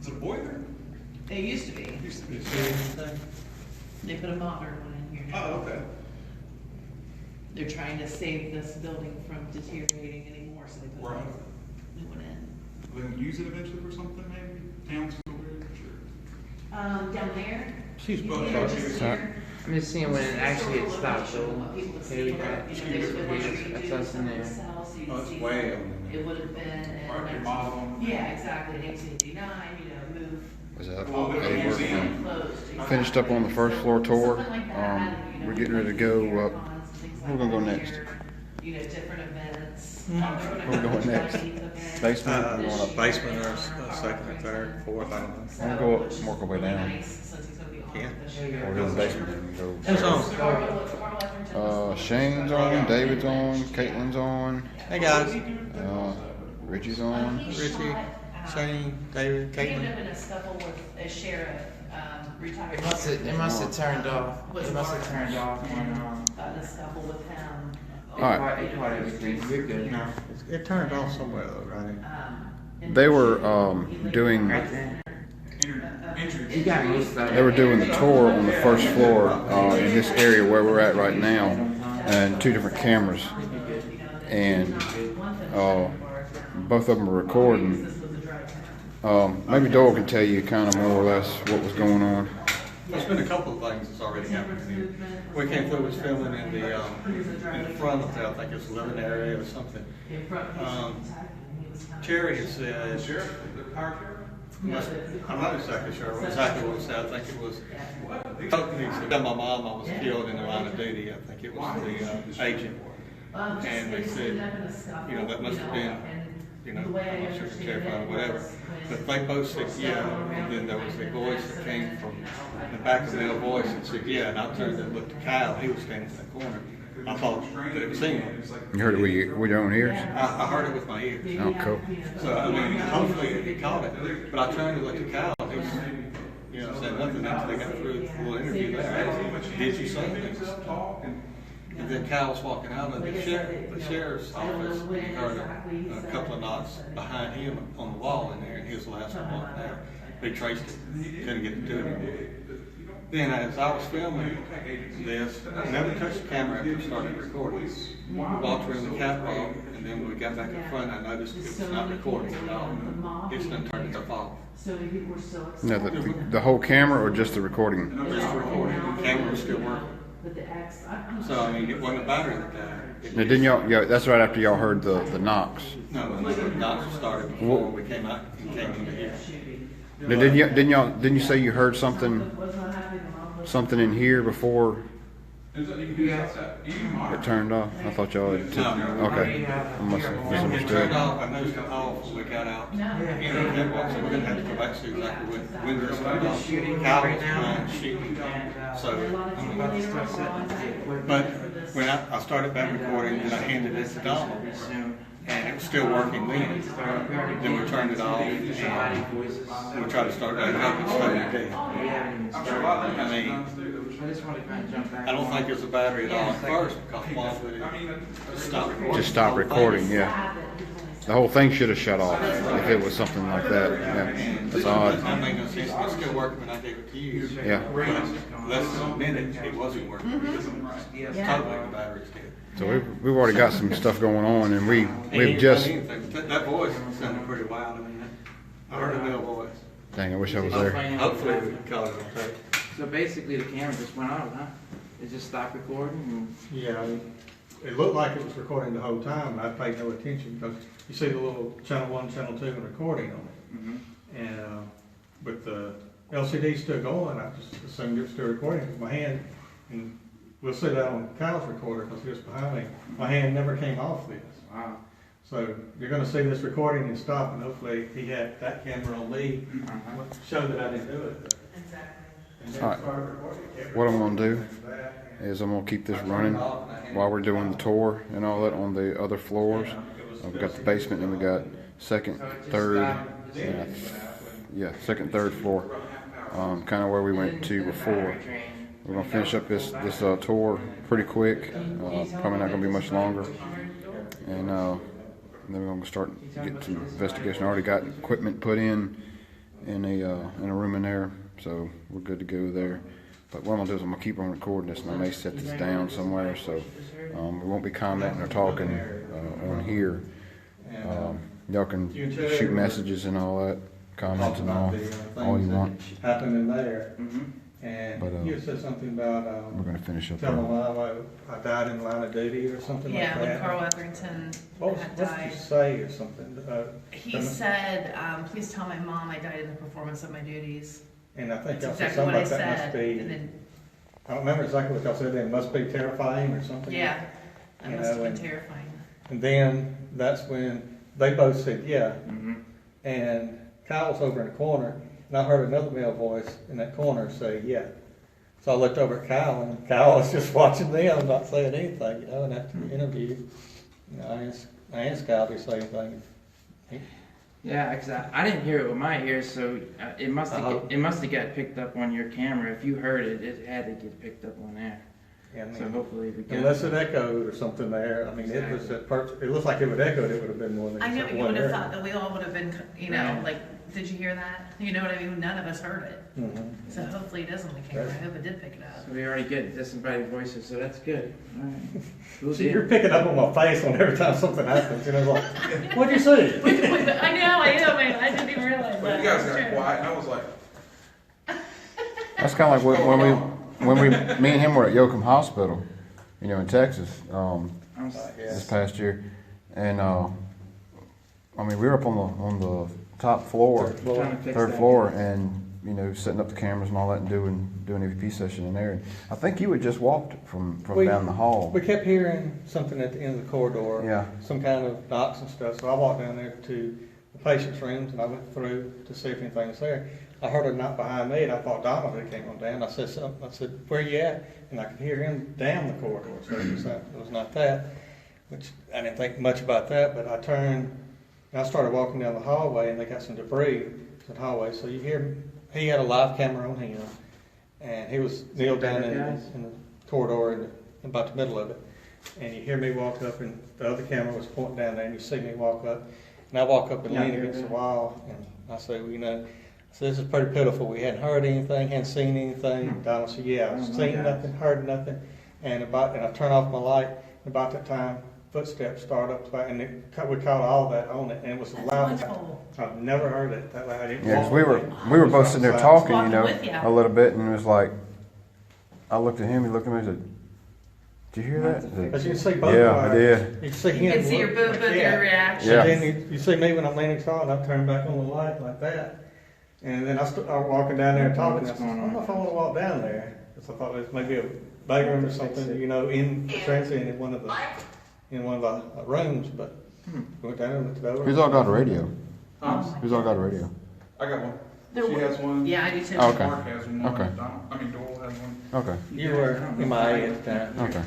It's a boiler? It used to be. It used to be. They put a modern one in here now. Oh, okay. They're trying to save this building from deteriorating anymore, so they put a Right. new one in. Then use it eventually for something, maybe? Town storage or? Down there. She's both you know, out just here. here. I'm just seeing when it actually gets stopped, so What people would here we see, got you know, they would eventually that's do us in something there. sell, so you'd Oh, it's see way what on there. it would have been in Right, 19 remodel. Yeah, exactly, in 1889, you know, move. Was that Well, okay? they're We're museum. finished up on the first floor tour. Something like that, you know, We're getting ready to go up. Where we gonna go next? You know, different events. Where we going next? Basement? We're going up. Basement or second or third, fourth, I don't know. I'm gonna go up, work our way down. Yeah. We'll go to the basement and Who's go. on? Shane's on, David's on, Caitlin's on, Hey guys, Richie's on. Richie, Shane, David, He ended Caitlin. up in a scuffle with a sheriff, retired. It must have turned off. It must have turned off when Got in a scuffle with him. it caught everything. We're good. No, it turned off somewhere though, right? They were doing. Right there. Entry. You got most of it. They were doing the tour on the first floor in this area where we're at right now, and two different cameras, and both of them were recording. Maybe Doyle can tell you kind of more or less what was going on. There's been a couple of things that's already happened here. We came through, was filming in the front of the, I think it was the living area or something. Cherry had said, I'm not exactly sure exactly what it said. I think it was, he said, tell my mom I was killed in the line of duty. I think it was the agent. And they said, you know, that must have been, you know, I'm not sure if it's terrifying or whatever. But they both said, yeah. And then there was a voice that came from the back of the male voice and said, yeah. And I turned and looked at Kyle. He was standing in the corner. I thought that it was him. You heard it with your own ears? I heard it with my ears. Oh, cool. So, I mean, hopefully he caught it. But I turned to look at Kyle. He was, you know, said nothing until they got through the little interview there. I asked him, did you say things? And then Kyle was walking out of the sheriff's office. We heard a couple of knocks behind him on the wall in there, and he was the last one walking out. They traced it, couldn't get it to him. Then as I was filming this, I never touched the camera after we started recording. We walked around the catwalk, and then when we got back up front, I noticed it was not recording at all. It's done turned itself off. No, the whole camera or just the recording? Just recording. The camera was still working. So, I mean, it wasn't a battery that died. Now, didn't y'all? Yeah, that's right after y'all heard the knocks. No, the knocks started before we came out and came into here. Now, didn't you say you heard something in here before it turned off? I thought y'all had. Okay, I must have When it misunderstood. turned off, I noticed it off when we got out. You know, that was, so we're gonna have to go back to exactly when this turned off. Kyle was behind shooting. So, but when I started back recording, and I handed it to Donald, and it was still working then. Then we turned it off, and we tried to start back up and started again. I mean, I don't think it was a battery at all at first, because why would it stop recording? Just stop recording. Yeah, the whole thing should have shut off if it was something like that. Yeah, that's odd. I mean, it's still working when I gave it to you. Yeah. But less than a minute, it wasn't working. It's totally the battery's dead. So we've already got some stuff going on, and we've just. That voice sounded pretty wild. I mean, I heard a male voice. Dang, I wish I was there. Hopefully we can call it on tape. So basically, the camera just went out, huh? It just stopped recording. Yeah, it looked like it was recording the whole time, and I paid no attention because you see the little channel 1, channel 2 and recording on it. And with the LCD still going, I just assumed it was still recording with my hand. And we'll see that on Kyle's recorder because he was behind me. My hand never came off this. Wow. So you're going to see this recording and stop, and hopefully he had that camera on me, show that I didn't do it. All right. What I'm gonna do is I'm gonna keep this running while we're doing the tour and all that on the other floors. We've got the basement, and we got second, third, second, third floor. Kind of where we went to before. We're gonna finish up this tour pretty quick. Probably not gonna be much longer, and then we're gonna start getting some investigation. I already got equipment put in in a room in there, so we're good to go there. But what I'm gonna do is I'm gonna keep on recording this, and I may set this down somewhere, so we won't be commenting or talking on here. Y'all can shoot messages and all that, comments and all you want. Happened in there, Mm-hmm. and But, you said something about, We're gonna finish up telling there. I died in line of duty or something like Yeah, when that. Carl Etherington What had did died. you say or something? He said, please tell my mom I died in the performance of my duties. And I think That's y'all said exactly something what I about that must said. be, And then, I don't remember exactly what y'all said, it must be terrifying or something. yeah, that You must have know, been and- terrifying. And then that's when they both said, yeah. Mm-hmm. And Kyle was over in the corner, and I heard another male voice in that corner say, yeah. So I looked over at Kyle, and Kyle was just watching them, not saying anything, you know, and after the interview, you know, I asked Kyle to say anything. Yeah, cause I didn't hear it with my ears, so it must have got picked up on your camera. If you heard it, it had to get picked up on there. Yeah, I So mean, hopefully we got unless it echoed or something there, I mean, it was it looked like it would echo, it would have been more than. I know, just you one would have area. thought that we all would have been, you know, Right. like, did you hear that? You know what I mean? None of us heard it. Mhm. So hopefully it is on the camera. I hope it did pick it up. So we already get disembodied voices, so that's good. All right. Cool See, deal. you're picking up on my face on every time something happens, you know, like, what'd you see? I know, man. I didn't even realize But that. you guys It's got true. quiet, and I was like, That's kind of like when me and him were at Yoakum Hospital, you know, in Texas, I'm this past year, and I mean, we were up on the top floor, trying to fix third that. floor, and you know, setting up the cameras and all that, and doing EVP session in there. And I think you had just walked from down the hall. We kept hearing something at the end of the corridor. Yeah. Some kind of knocks and stuff. So I walked down there to the patient's rooms and I went through to see if anything was there. I heard a knock behind me and I thought Donald had came on down. I said something. I said, "Where you at?" And I could hear him down the corridor. So it was not that, which I didn't think much about that. But I turned and I started walking down the hallway and they got some debris in the hallway. So you hear he had a live camera on him and he was kneeled down in the corridor in about the middle of it. And you hear me walk up and the other camera was pointing down there and you see me walk up. And I walk up and lean against the wall and I say, well, you know, so this is pretty pitiful. We hadn't heard anything, hadn't seen anything. Donald said, yeah, I've seen nothing, heard nothing. And I turn off my light. About that time, footsteps start up, and we caught all that on it, and it was That's loud. wonderful. I've never heard it that loud. It Yeah, 'cause walked we were both sitting there talking, you Walking know, with ya. a little bit, and it was like, I looked at him, he looked at me, and said, "Did you hear that?" I said, But you can see both. Yeah, of I our- did. You can see him. You can see your look, both yeah. your reaction. Yeah. And then you see me when I'm leaning forward, and I turn back on the light like that. And then I start walking down there and talking. I said, I don't know if I want to walk down there. Because I thought it was maybe a bedroom or something, you know, in transient in one of the rooms. But we went down there and looked it over. Who's all got a radio? huh? Who's all got a radio? I got one. There She were- has one. Yeah, I do too. Okay. Mark has one. Okay. Doyle has one. Okay, You were MIA at the time. okay,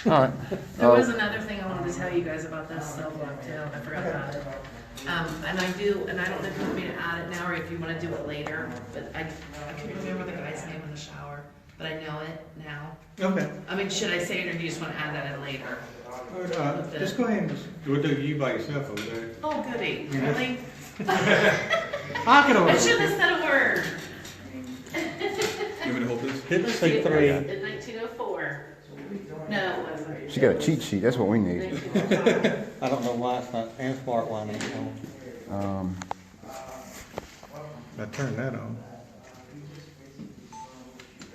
all right. There was another thing I wanted to tell you guys about this cell block too. I forgot about it. And I don't know if you want me to add it now or if you want to do it later, but I can't remember the guy's name in the shower, but I know it now. Okay. I mean, should I say it or do you just want to add that in later? Just go ahead and we'll do you by yourself over there. Oh, goody, really? I can I shouldn't have said a word. You want me to hold this? hit C3. In 1904. No, it wasn't. She got a cheat sheet, that's what we need. 1905. I don't know why it's not, and smart one ain't on. I turned that on.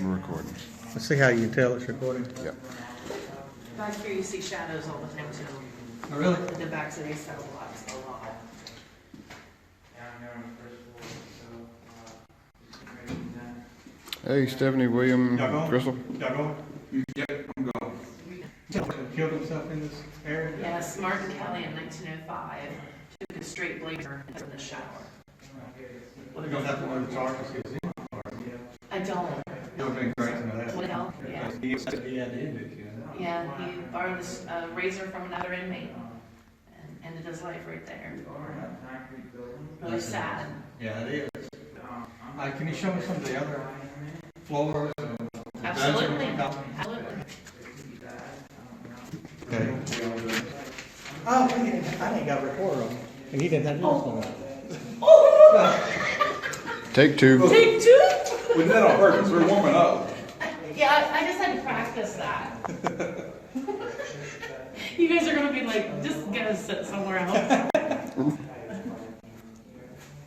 We're recording. Let's see how you can tell it's recording. Yep. Back here you see shadows all the time too. Oh, really? At the backs of these cell blocks a lot. Hey, Stephanie, William, Y'all going? Crystal. Y'all going? Yep, I'm going. Killed himself in this area? Yes, Martin Kelly in 1905 took a straight blazer in the shower. You don't have to know the charges. I don't. It would have been great to know that. What else? Yeah. He said he had the image, you know. Yeah, he borrowed a razor from another inmate and ended his life right there. Really sad. Yeah, it is. Can you show me some of the other floors? Absolutely. Absolutely. Okay. Oh, I didn't got a recorder on, and he didn't have this on. Take two. Take two? We did that on purpose, we're warming up. Yeah, I just had to practice that. You guys are gonna be like, just gonna sit somewhere else.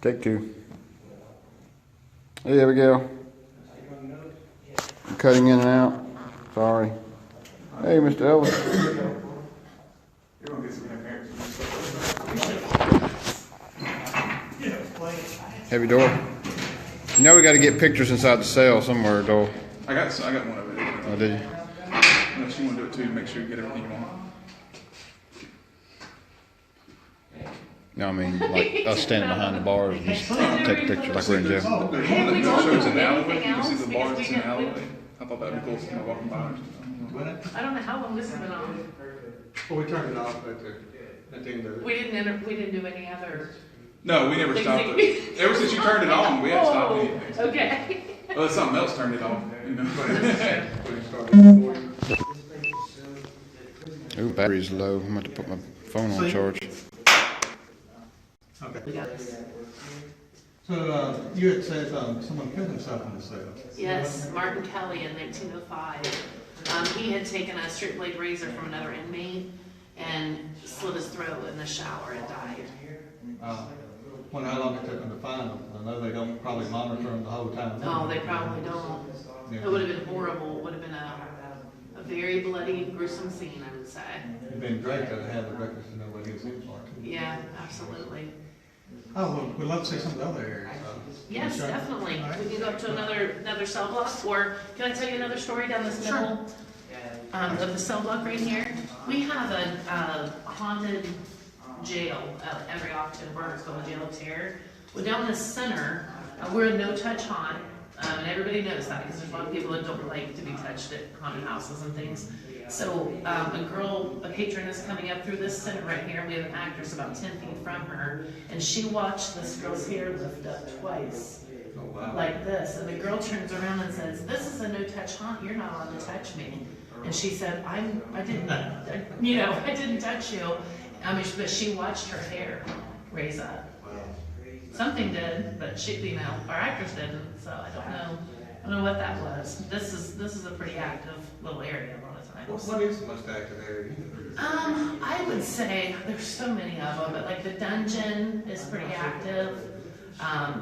Take two. Hey, Abigail. I'm cutting in and out. Sorry. Hey, Mr. Ellis. You're gonna get some grandparents. Heavy door. You know we got to get pictures inside the cell somewhere, Doyle. I got one of it. Oh, did you? Unless you wanna do it too, make sure you get everything you want. No, I mean, like us standing behind the bars and just take a picture like we're in jail. There's one that shows an alleyway, you can see the bars that's in the alleyway. I thought that'd be cool, somebody walking by or something. I don't know how long this has been on. Well, we turned it off at the end of it. We didn't do any other. No, we never stopped it. Ever since you turned it on, we haven't stopped anything. Okay. Well, something else turned it off, you know. When it started recording. Ooh, battery's low. I'm going to put my phone on charge. Okay. We got this. So, you had said, someone killed himself in the cell. Yes, Martin Kelly in 1905. He had taken a straight blade razor from another inmate and slit his throat in the shower and died. Wonder how long it took them to find him. I know they don't probably monitor him the whole time. No, they probably don't. It would have been horrible. It would have been a very bloody, gruesome scene, I would say. It'd been great to have the records to know what he was in for. Yeah, absolutely. Oh, well, we'd love to see some of the other areas. Yes, Sure. definitely. All right. We can go up to another cell block, or can I tell you another story down this middle of the cell block right here? We have a haunted jail every October. It's called the Jail of Terror. Well, down the center, we're a no-touch haunt, and everybody knows that because there's a lot of people that don't like to be touched at haunted houses and things. So a patron is coming up through this center right here. We have an actress about 10 feet from her, and she watched this girl's hair lift up twice, like this. And the girl turns around and says, "This is a no-touch haunt. You're not allowed to touch me." And she said, I didn't touch you. I mean, but she watched her hair raise up. Something did, but our actress didn't. So I don't know what that was. This is a pretty active little area a lot of times. What is the most active area? I would say there's so many of them, but like the dungeon is pretty active.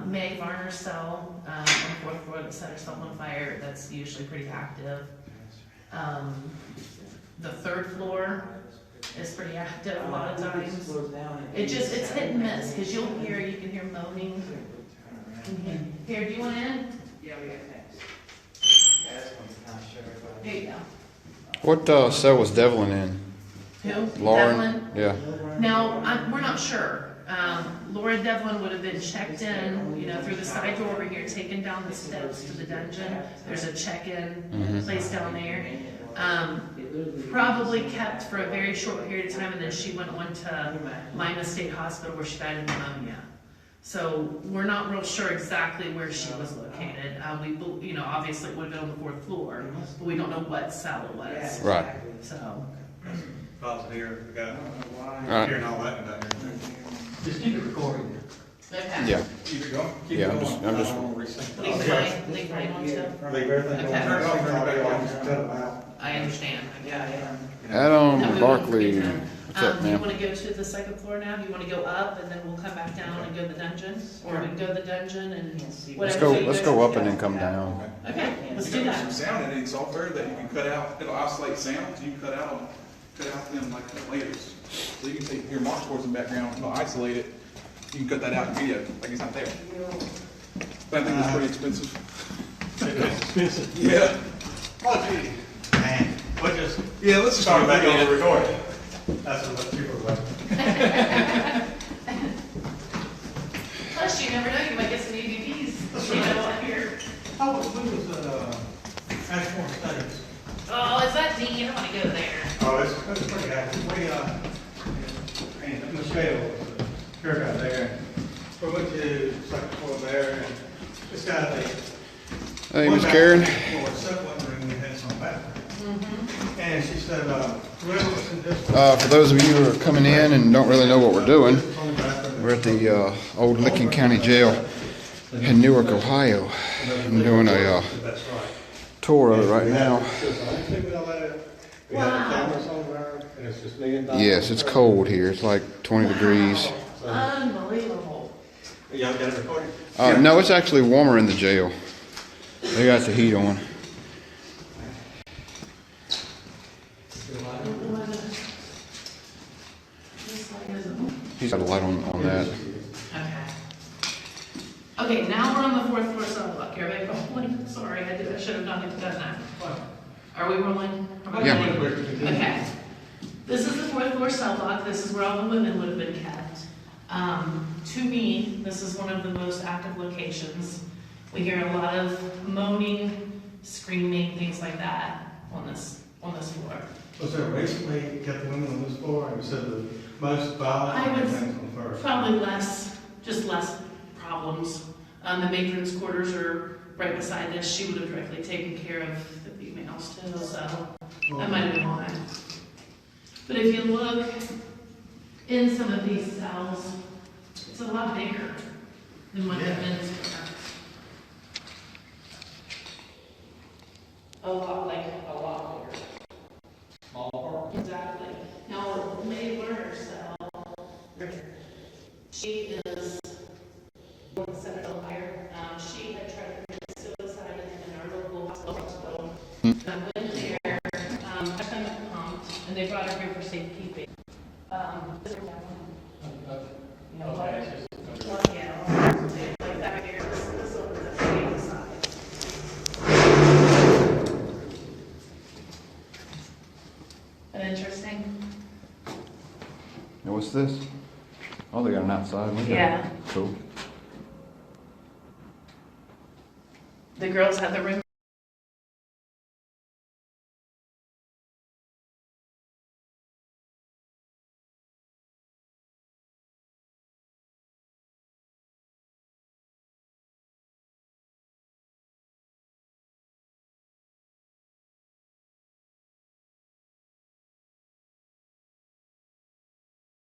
May Varner's cell on the 4th floor that set herself on fire, that's usually pretty active. The 3rd floor is pretty active a lot of times. It's hit and miss, because you can hear moaning. Here, do you want in? Yeah, we got next. There you go. What cell was Devlin in? Who? Lauren? Devlin? Yeah. Now, we're not sure. Laura Devlin would have been checked in, through the side door over here, taken down the steps to the dungeon. There's a check-in place down there. Probably kept for a very short period of time, and then she went on to Lima State Hospital where she died of pneumonia. So we're not real sure exactly where she was located. Obviously it would have been on the 4th floor, but we don't know what cell it was. Right. So. Files here, we got Right. hearing all that and that. Just keep it recording. Okay. Yeah. Keep it going. Keep Yeah, it I'm going. just. Leave mine on too. Leave everything Okay. on. I understand. Yeah. Adam No, we Barkley. won't do that. What's up, Do you man? want to go to the 2nd floor now? Do you want to go up and then we'll come back down and go to the dungeon? Or we can go to the dungeon and Let's whatever. go. So you Let's guys- go up and then come down. Okay, let's do There's some that. sound editing software that you can cut out, it'll isolate sounds, you can cut out them like layers. So you can take your march chords in the background, it'll isolate it, you can cut that out in video, like it's not there. But I think it's pretty expensive. Expensive. Yeah. Oh, gee. Man, Yeah, let's just start start back on the again. recording. That's what people are like. Plus, you never know, you might get some EVPs, up here. How was Ashmore Studies? Oh, is that Dean? You don't want to go there. Oh, it's pretty active. Michelle was her guy there. We went to second floor there, and this guy, Hey, Miss Karen. Second room, we had some bathroom. And she said, whoever was in this. For those of you who are coming in and don't really know what we're doing, we're at the old Licking County Jail. in Newark, Ohio. I'm doing a tour of it right now. Yes, it's cold here. It's like 20 degrees. Unbelievable. Y'all got it recorded? No, it's actually warmer in the jail. They got the heat on. He's got a light on that. Okay, now we're on the fourth floor sidewalk. Everybody rolling? Sorry, I should have done that. Are we rolling? Yeah. Okay. This is the fourth floor cell block. This is where all the women would have been kept. To me, this is one of the most active locations. We hear a lot of moaning, screaming, things like that on this floor. Was there recently kept the women on this floor, and you said the most violent I would things on the first? Probably less problems. The matron's quarters are right beside this. She would have directly taken care of the females too, so that might have been why. But if you look in some of these cells, it's a lot bigger than what the men's were. A lot bigger. Small. Exactly. Now, May Lerner's cell, she is set on fire. She had tried to commit suicide in our local hospital. I went there, I found a pumped, and they brought her here for safekeeping. Like that here, this one is a big size. An interesting? And what's this? Oh, they got an outside window. Yeah. Cool. The girls had the room